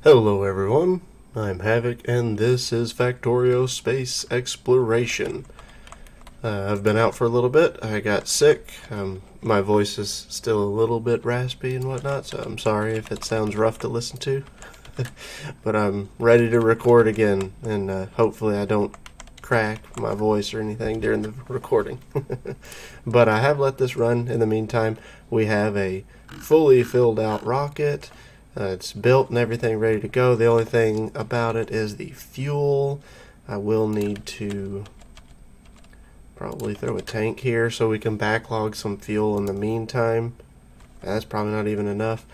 Hello everyone, I'm Havoc and this is Factorio Space Exploration. I've been out for a little bit, I got sick, my voice is still a little bit raspy and whatnot, so I'm sorry if it sounds rough to listen to. But I'm ready to record again, and hopefully I don't crack my voice or anything during the recording. But I have let this run in the meantime. We have a fully filled out rocket. It's built and everything ready to go. The only thing about it is the fuel. I will need to probably throw a tank here so we can backlog some fuel in the meantime. That's probably not even enough.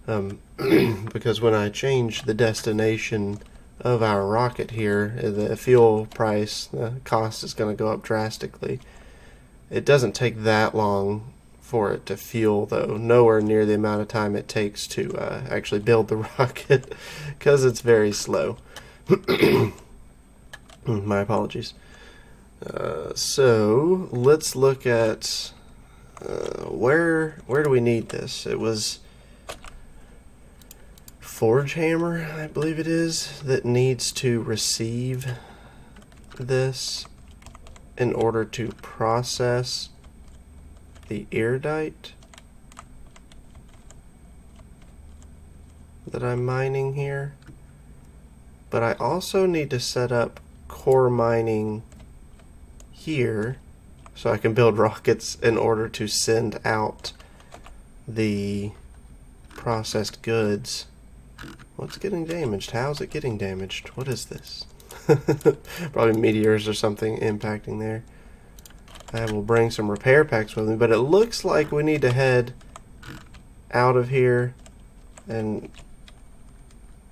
Because when I change the destination of our rocket here, the fuel price, the cost is going to go up drastically. It doesn't take that long for it to fuel, though. Nowhere near the amount of time it takes to actually build the rocket, because it's very slow. My apologies. So let's look at where do we need this? It was ForgeHammer, I believe it is, that needs to receive this in order to process the iridite that I'm mining here. But I also need to set up core mining here so I can build rockets in order to send out the processed goods. What's getting damaged? How's it getting damaged? What is this? Probably meteors or something impacting there. I will bring some repair packs with me, but it looks like we need to head out of here, and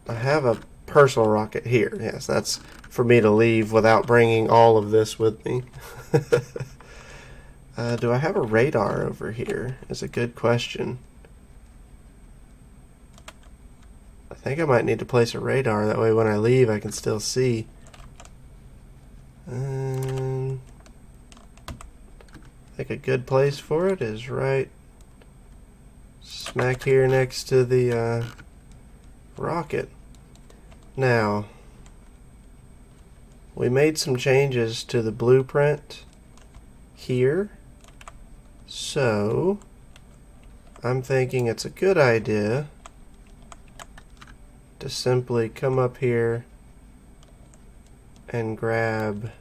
I have a personal rocket here. Yes, that's for me to leave without bringing all of this with me. Do I have a radar over here? Is a good question. I think I might need to place a radar, that way when I leave I can still see. I think a good place for it is right smack here next to the rocket. Now, we made some changes to the blueprint here, so I'm thinking it's a good idea to simply come up here and grab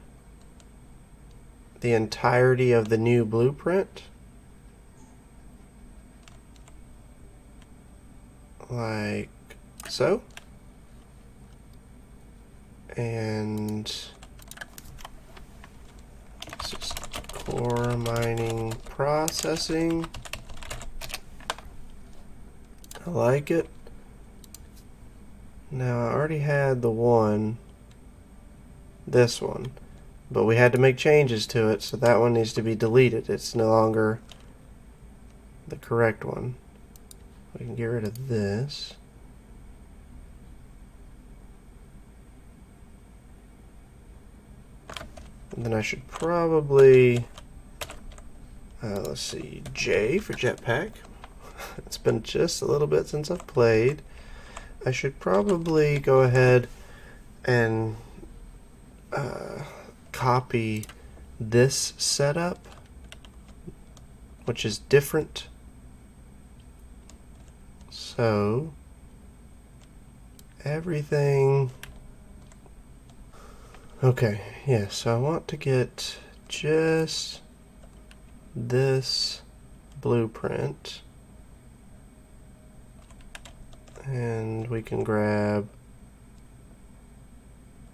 the entirety of the new blueprint, like so, and this is core mining processing. I like it. Now I already had the one, this one, but we had to make changes to it, so that one needs to be deleted. It's no longer the correct one. We can get rid of this. And then I should probably, let's see, J for jetpack. It's been just a little bit since I've played. I should probably go ahead and copy this setup, which is different. So everything, okay, yeah, so I want to get just this blueprint, and we can grab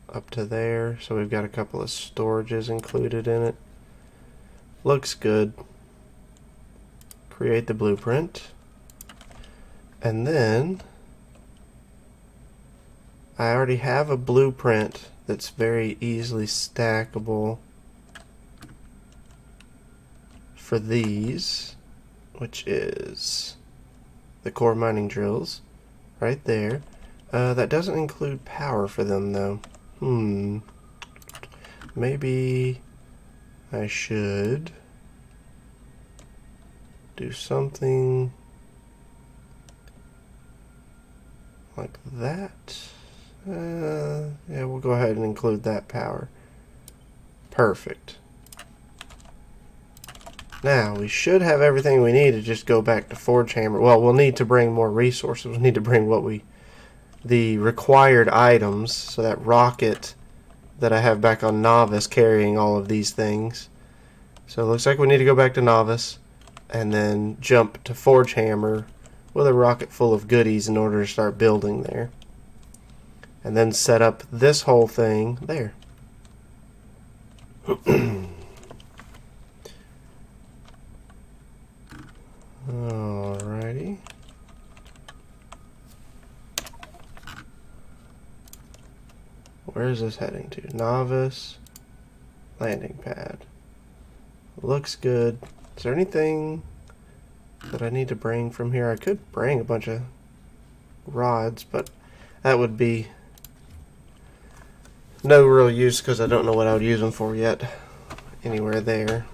up to there, so we've got a couple of storages included in it. Looks good. Create the blueprint, and then I already have a blueprint that's very easily stackable for these, which is the core mining drills right there. That doesn't include power for them though. Maybe I should do something like that. Yeah, we'll go ahead and include that power. Perfect. Now, we should have everything we need to just go back to ForgeHammer. Well, we'll need to bring more resources. We'll need to bring the required items. So that rocket that I have back on Novice carrying all of these things. So it looks like we need to go back to Novice and then jump to ForgeHammer with a rocket full of goodies in order to start building there. And then set up this whole thing there. Alrighty. Where is this heading to? Novice landing pad. Looks good. Is there anything that I need to bring from here? I could bring a bunch of rods, but that would be no real use because I don't know what I would use them for yet. Anywhere there.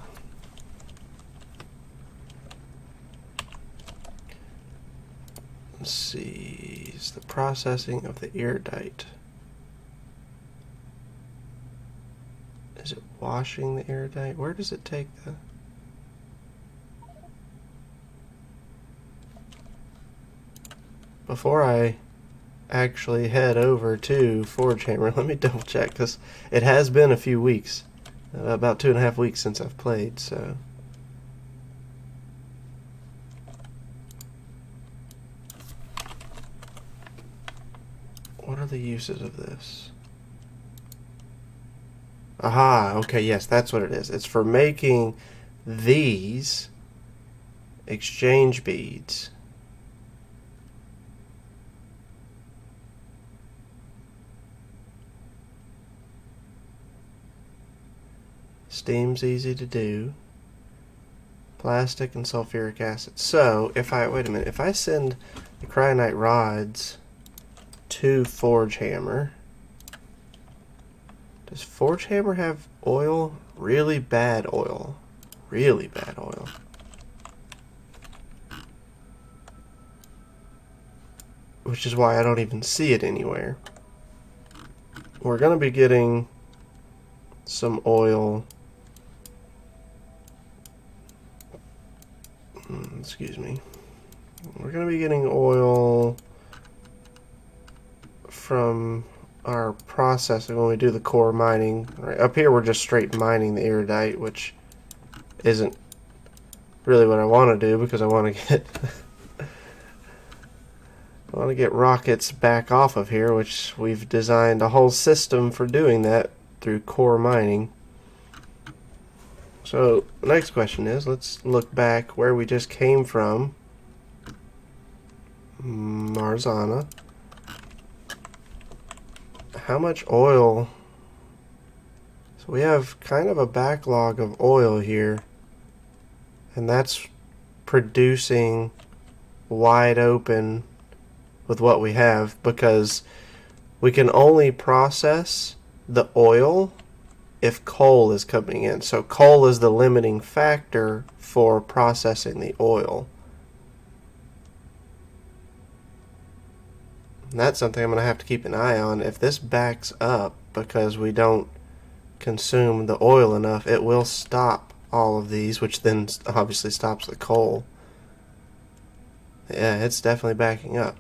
Let's see. It's the processing of the iridite. Is it washing the iridite? Where does it take the... Before I actually head over to ForgeHammer, let me double check because it has been a few weeks. About 2.5 weeks since I've played, so... What are the uses of this? Aha, okay, yes, that's what it is. It's for making these exchange beads. Steam's easy to do. Plastic and sulfuric acid. So, if I, wait a minute, if I send the cryonite rods to ForgeHammer, does ForgeHammer have oil? Really bad oil. Really bad oil. Which is why I don't even see it anywhere. We're going to be getting some oil. Excuse me. We're going to be getting oil from our processing when we do the core mining. Right up here we're just straight mining the iridite, which isn't really what I want to do because I want to get rockets back off of here, which we've designed a whole system for doing that through core mining. So the next question is, let's look back where we just came from. Marzana. How much oil? So we have kind of a backlog of oil here, and that's producing wide open with what we have because we can only process the oil if coal is coming in. So coal is the limiting factor for processing the oil. And that's something I'm going to have to keep an eye on. If this backs up because we don't consume the oil enough, it will stop all of these, which then obviously stops the coal. Yeah, it's definitely backing up.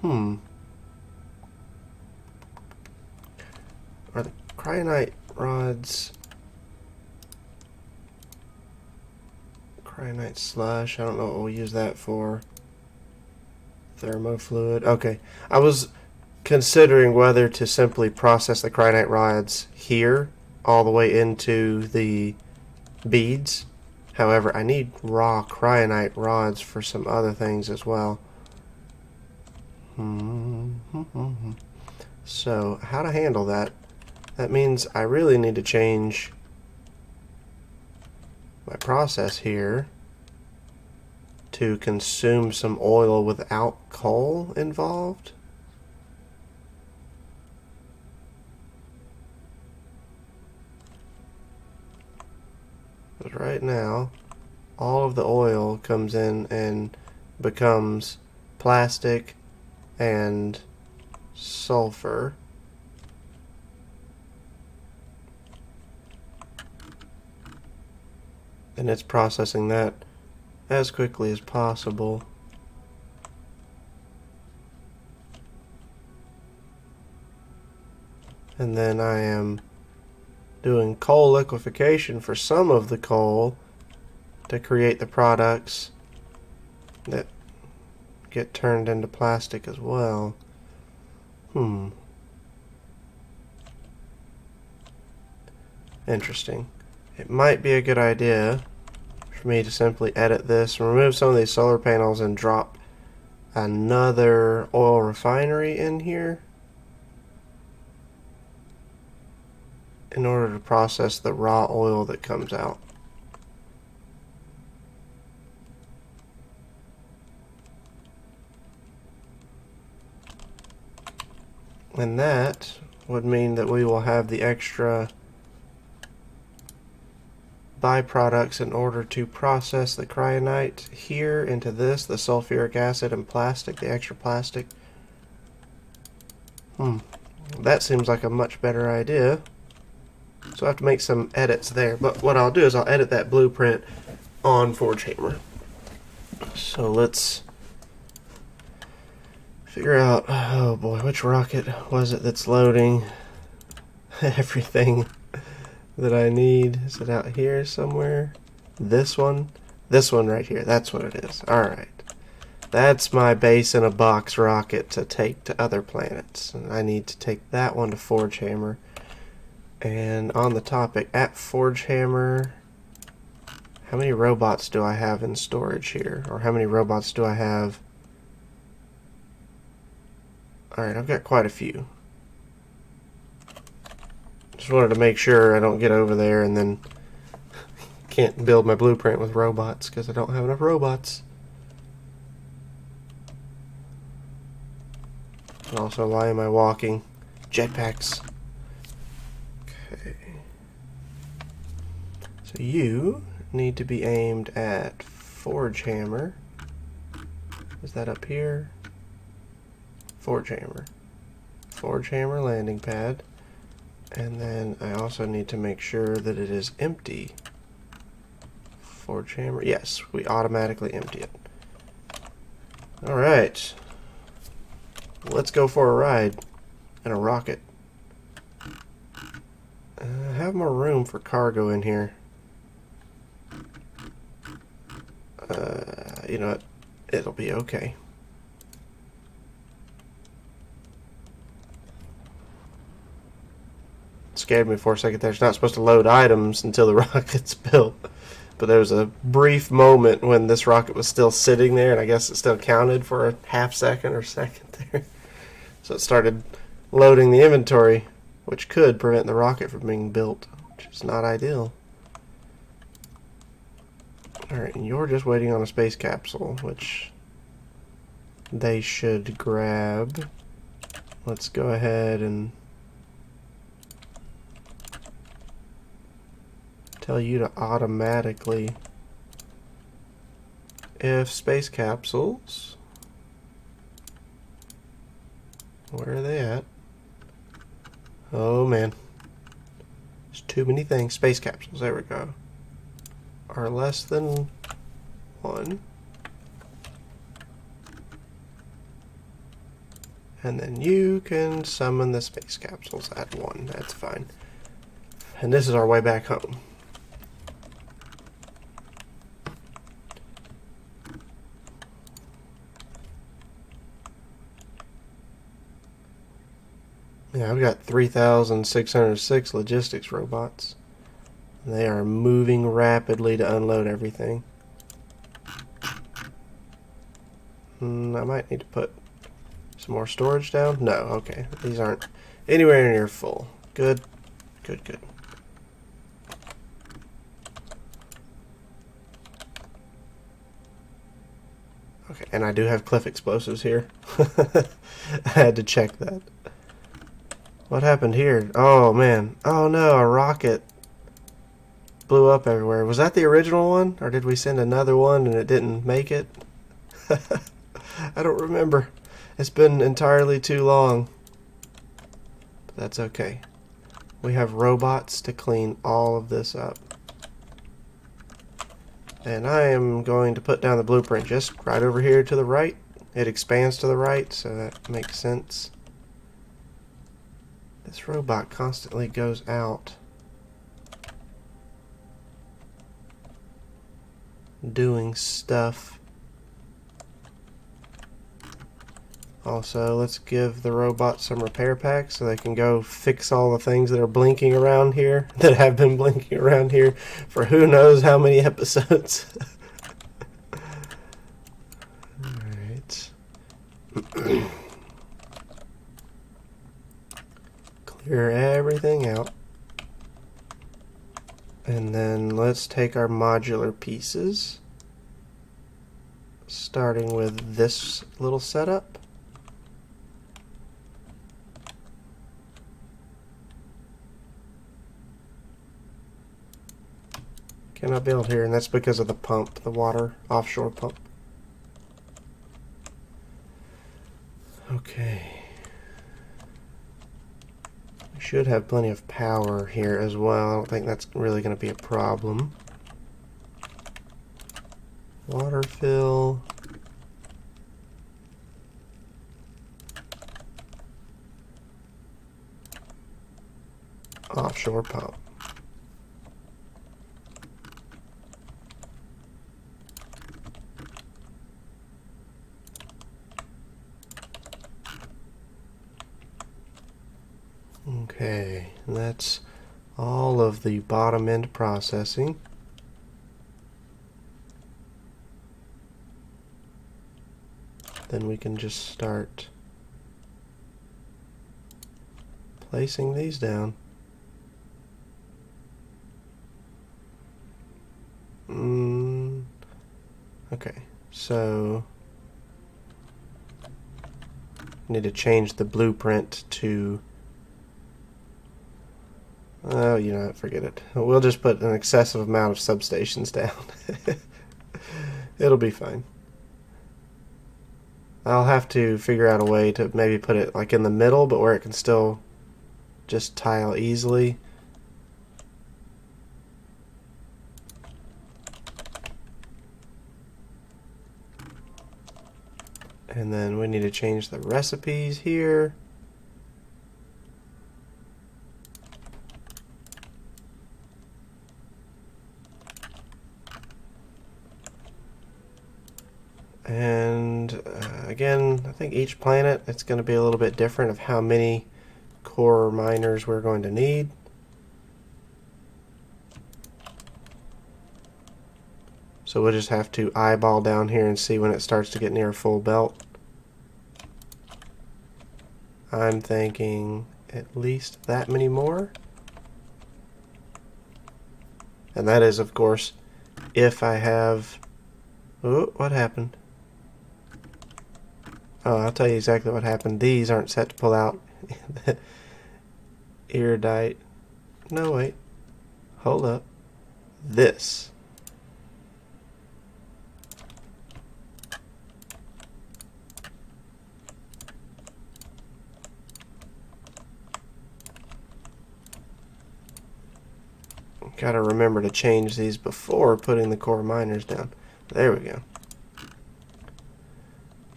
Are the cryonite rods... Cryonite slush, I don't know what we'll use that for. Thermofluid. Okay, I was considering whether to simply process the cryonite rods here all the way into the beads. However, I need raw cryonite rods for some other things as well. So, how to handle that? That means I really need to change my process here to consume some oil without coal involved. But right now, all of the oil comes in and becomes plastic and sulfur. And it's processing that as quickly as possible. And then I am doing coal liquefaction for some of the coal to create the products that get turned into plastic as well. Interesting. It might be a good idea for me to simply edit this, remove some of these solar panels, and drop another oil refinery in here in order to process the raw oil that comes out. And that would mean that we will have the extra byproducts in order to process the cryonite here into this, the sulfuric acid and plastic, the extra plastic. That seems like a much better idea. So I have to make some edits there. But what I'll do is I'll edit that blueprint on ForgeHammer. So let's figure out, oh boy, which rocket was it that's loading everything that I need. Is it out here somewhere? This one? This one right here. That's what it is. Alright. That's my base in a box rocket to take to other planets. And I need to take that one to ForgeHammer. And on the topic, at ForgeHammer, how many robots do I have in storage here? Or how many robots do I have? Alright, I've got quite a few. Just wanted to make sure I don't get over there and then can't build my blueprint with robots because I don't have enough robots. And also, why am I walking? Jetpacks. Okay. So you need to be aimed at ForgeHammer. Is that up here? ForgeHammer. ForgeHammer landing pad. And then I also need to make sure that it is empty. ForgeHammer. Yes, we automatically empty it. Alright. Let's go for a ride in a rocket. I have more room for cargo in here. You know what? It'll be okay. Scared me for a second there. It's not supposed to load items until the rocket's built. But there was a brief moment when this rocket was still sitting there, and I guess it still counted for a half second or second there. So it started loading the inventory, which could prevent the rocket from being built, which is not ideal. Alright, and you're just waiting on a space capsule, which they should grab. Let's go ahead and tell you to automatically, if space capsules, where are they at? Oh man, there's too many things. Space capsules, there we go, are less than 1, and then you can summon the space capsules at 1. That's fine. And this is our way back home. Yeah, I've got 3,606 logistics robots. They are moving rapidly to unload everything. I might need to put some more storage down. No, okay. These aren't anywhere near full. Good, good, good. Okay, and I do have cliff explosives here. I had to check that. What happened here? Oh man. Oh no, a rocket blew up everywhere. Was that the original one? Or did we send another one and it didn't make it? I don't remember. It's been entirely too long. But that's okay. We have robots to clean all of this up. And I am going to put down the blueprint just right over here to the right. It expands to the right, so that makes sense. This robot constantly goes out doing stuff. Also, let's give the robot some repair packs so they can go fix all the things that are blinking around here, that have been blinking around here for who knows how many episodes. Alright. Clear everything out. And then let's take our modular pieces, starting with this little setup. Cannot build here, and that's because of the pump, the water offshore pump. Okay. We should have plenty of power here as well. I don't think that's really going to be a problem. Water fill. Offshore pump. Okay, that's all of the bottom end processing. Then we can just start placing these down. Okay, so need to change the blueprint to, oh, you know, forget it. We'll just put an excessive amount of substations down. It'll be fine. I'll have to figure out a way to maybe put it like in the middle, but where it can still just tile easily. And then we need to change the recipes here. And again, I think each planet, it's going to be a little bit different of how many core miners we're going to need. So we'll just have to eyeball down here and see when it starts to get near full belt. I'm thinking at least that many more. And that is, of course, if I have... Oh, what happened? Oh, I'll tell you exactly what happened. These aren't set to pull out. Iridite. No, wait. Hold up. This. Gotta remember to change these before putting the core miners down. There we go.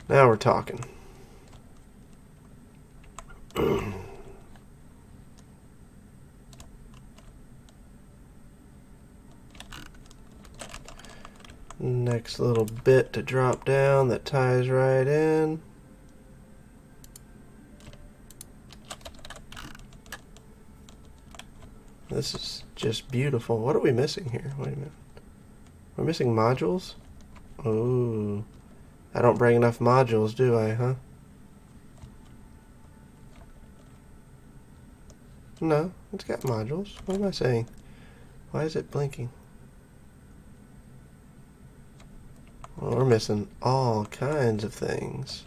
Now we're talking. Next little bit to drop down that ties right in. This is just beautiful. What are we missing here? Wait a minute. We're missing modules? Oh, I don't bring enough modules, do I, huh? No, it's got modules. What am I saying? Why is it blinking? Well, we're missing all kinds of things.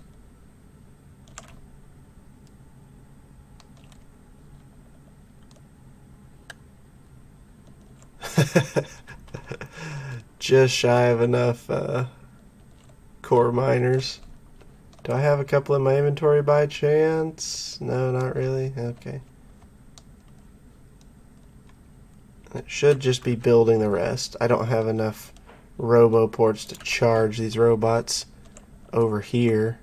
Just shy of enough core miners. Do I have a couple in my inventory by chance? No, not really. Okay. It should just be building the rest. I don't have enough robo ports to charge these robots over here.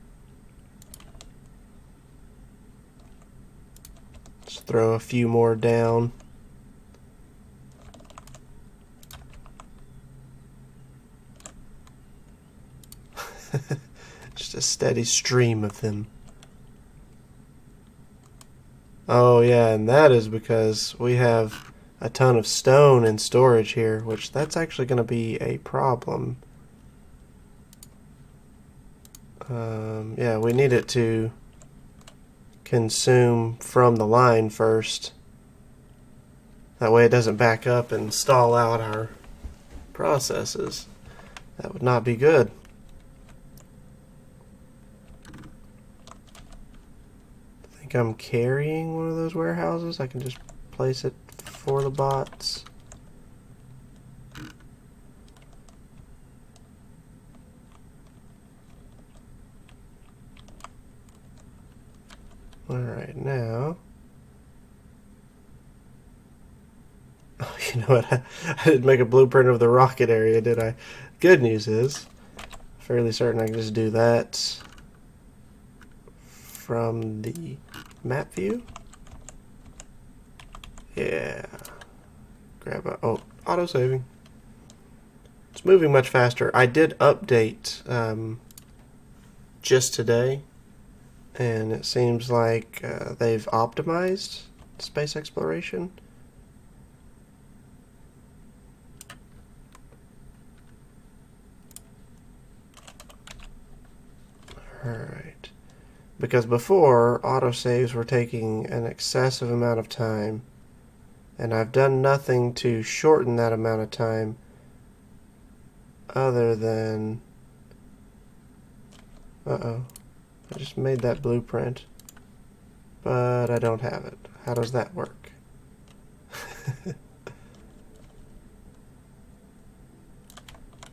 Let's throw a few more down. Just a steady stream of them. Oh yeah, and that is because we have a ton of stone in storage here, which that's actually going to be a problem. Yeah, we need it to consume from the line first. That way it doesn't back up and stall out our processes. That would not be good. I think I'm carrying one of those warehouses. I can just place it for the bots. Alright, now... Oh, you know what? I didn't make a blueprint of the rocket area, did I? Good news is, fairly certain I can just do that from the map view. Yeah. Grab a... Oh, auto-saving. It's moving much faster. I did update just today, and it seems like they've optimized space exploration. Alright. Because before, autosaves were taking an excessive amount of time, and I've done nothing to shorten that amount of time other than... Uh-oh. I just made that blueprint, but I don't have it. How does that work?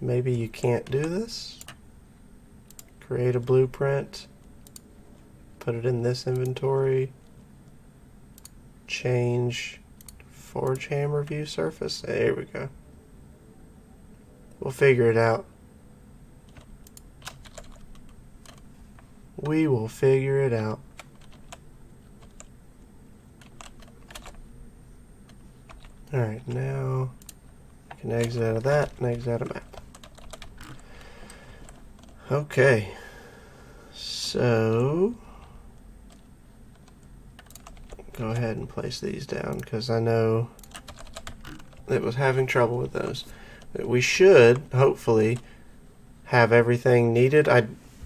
Maybe you can't do this? Create a blueprint, put it in this inventory, change ForgeHammer view surface. There we go. We'll figure it out. We will figure it out. Alright, now I can exit out of that and exit out of map. Okay, so go ahead and place these down because I know it was having trouble with those. We should hopefully have everything needed.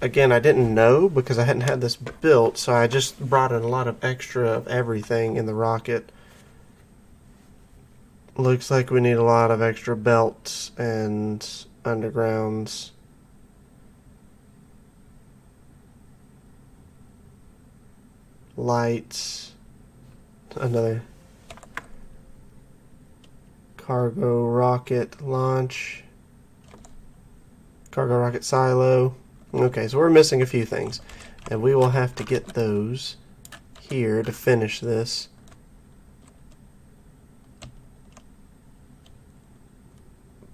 Again, I didn't know because I hadn't had this built, so I just brought in a lot of extra of everything in the rocket. Looks like we need a lot of extra belts and undergrounds. Lights, another cargo rocket launch, cargo rocket silo. Okay, so we're missing a few things, and we will have to get those here to finish this.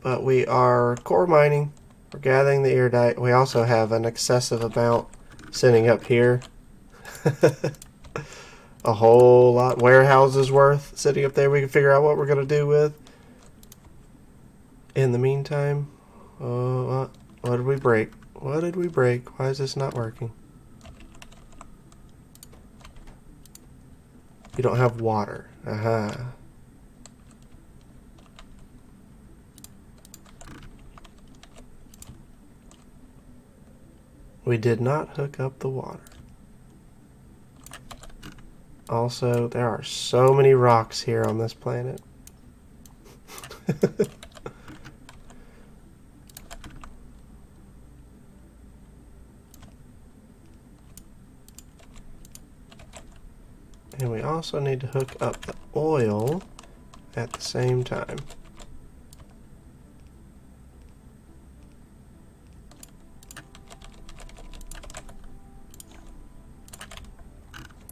But we are core mining, we're gathering the iridite. We also have an excessive amount sitting up here. A whole lot. Warehouses worth sitting up there we can figure out what we're going to do with. In the meantime, what did we break? What did we break? Why is this not working? You don't have water. Aha. We did not hook up the water. Also, there are so many rocks here on this planet. And we also need to hook up the oil at the same time.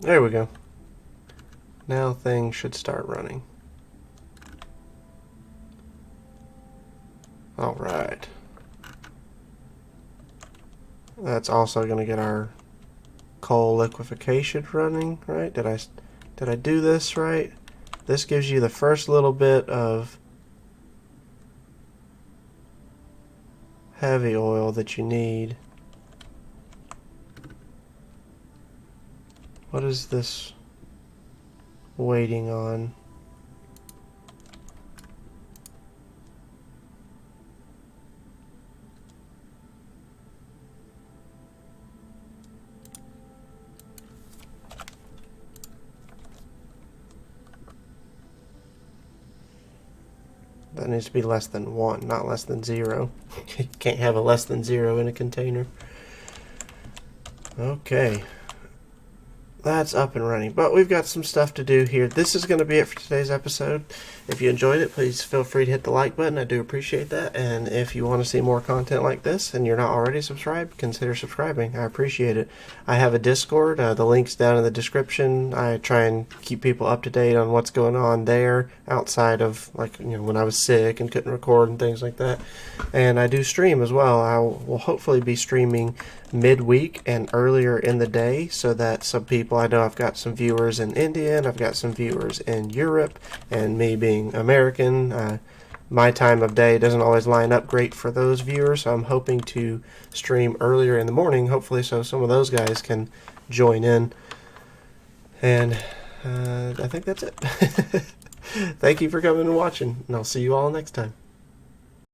There we go. Now things should start running. Alright. That's also going to get our coal liquefaction running, right? Did I do this right? This gives you the first little bit of heavy oil that you need. What is this waiting on? That needs to be less than 1, not less than 0. You can't have a less than 0 in a container. Okay. That's up and running, but we've got some stuff to do here. This is going to be it for today's episode. If you enjoyed it, please feel free to hit the like button. I do appreciate that. And if you want to see more content like this and you're not already subscribed, consider subscribing. I appreciate it. I have a Discord. The link's down in the description. I try and keep people up to date on what's going on there outside of, like, when I was sick and couldn't record and things like that. And I do stream as well. I will hopefully be streaming midweek and earlier in the day so that some people, I know I've got some viewers in India and I've got some viewers in Europe, and me being American, my time of day doesn't always line up great for those viewers, so I'm hoping to stream earlier in the morning, hopefully, so some of those guys can join in. And I think that's it. Thank you for coming and watching, and I'll see you all next time.